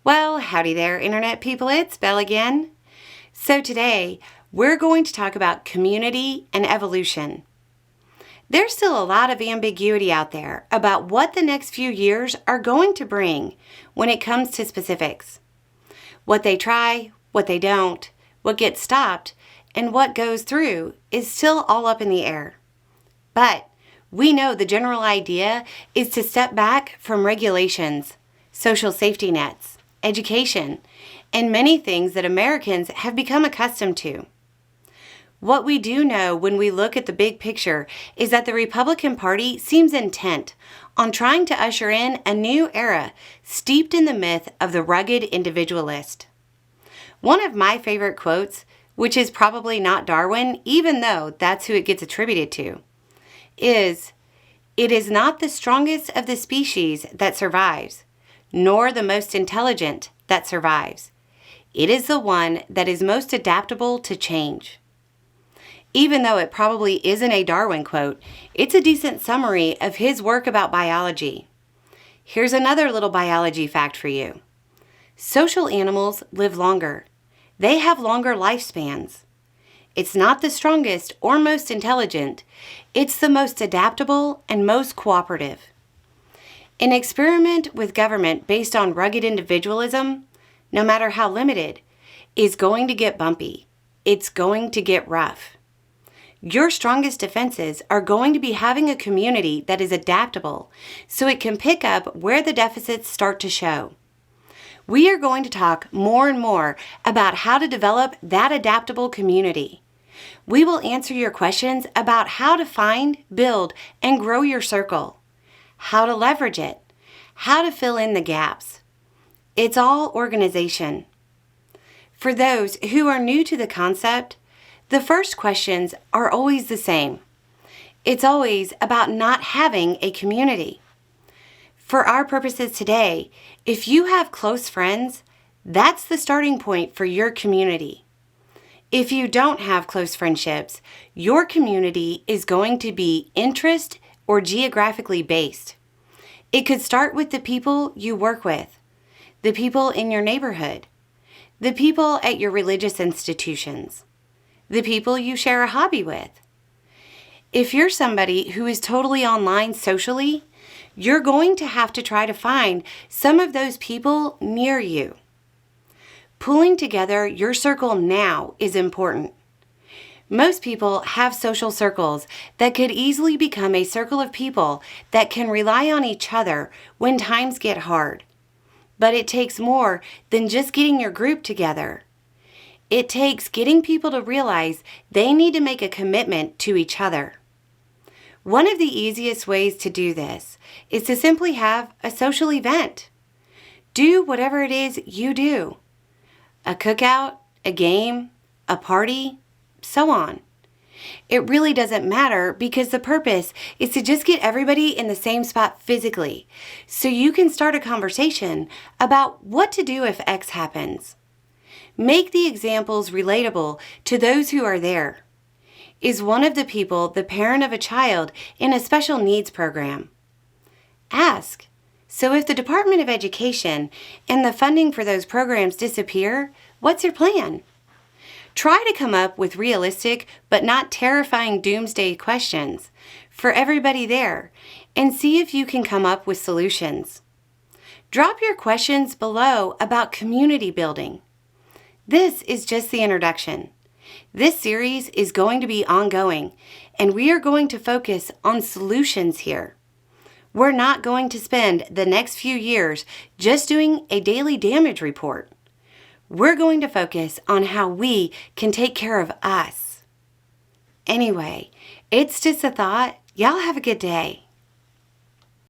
Well, howdy there, Internet people. It's Belle again. So today, we're going to talk about community and evolution. There's still a lot of ambiguity out there about what the next few years are going to bring when it comes to specifics. What they try, what they don't, what gets stopped, and what goes through is still all up in the air. But we know the general idea is to step back from regulations, social safety nets, education, and many things that Americans have become accustomed to. What we do know when we look at the big picture is that the Republican Party seems intent on trying to usher in a new era steeped in the myth of the rugged individualist. One of my favorite quotes, which is probably not Darwin, even though that's who it gets attributed to, is, "It is not the strongest of the species that survives, nor the most intelligent that survives. It is the one that is most adaptable to change." Even though it probably isn't a Darwin quote, it's a decent summary of his work about biology. Here's another little biology fact for you. Social animals live longer. They have longer lifespans. It's not the strongest or most intelligent. It's the most adaptable and most cooperative. An experiment with government based on rugged individualism, no matter how limited, is going to get bumpy. It's going to get rough. Your strongest defenses are going to be having a community that is adaptable so it can pick up where the deficits start to show. We are going to talk more and more about how to develop that adaptable community. We will answer your questions about how to find, build, and grow your circle, how to leverage it, how to fill in the gaps. It's all organization. For those who are new to the concept, the first questions are always the same. It's always about not having a community. For our purposes today, if you have close friends, that's the starting point for your community. If you don't have close friendships, your community is going to be interest or geographically based. It could start with the people you work with, the people in your neighborhood, the people at your religious institutions, the people you share a hobby with. If you're somebody who is totally online socially, you're going to have to try to find some of those people near you. Pulling together your circle now is important. Most people have social circles that could easily become a circle of people that can rely on each other when times get hard. But it takes more than just getting your group together. It takes getting people to realize they need to make a commitment to each other. One of the easiest ways to do this is to simply have a social event. Do whatever it is you do. A cookout, a game, a party, so on. It really doesn't matter because the purpose is to just get everybody in the same spot physically so you can start a conversation about what to do if X happens. Make the examples relatable to those who are there. Is one of the people the parent of a child in a special needs program? Ask, so if the Department of Education and the funding for those programs disappear, what's your plan? Try to come up with realistic but not terrifying doomsday questions for everybody there and see if you can come up with solutions. Drop your questions below about community building. This is just the introduction. This series is going to be ongoing, and we are going to focus on solutions here. We're not going to spend the next few years just doing a daily damage report. We're going to focus on how we can take care of us. Anyway, it's just a thought. Y'all have a good day.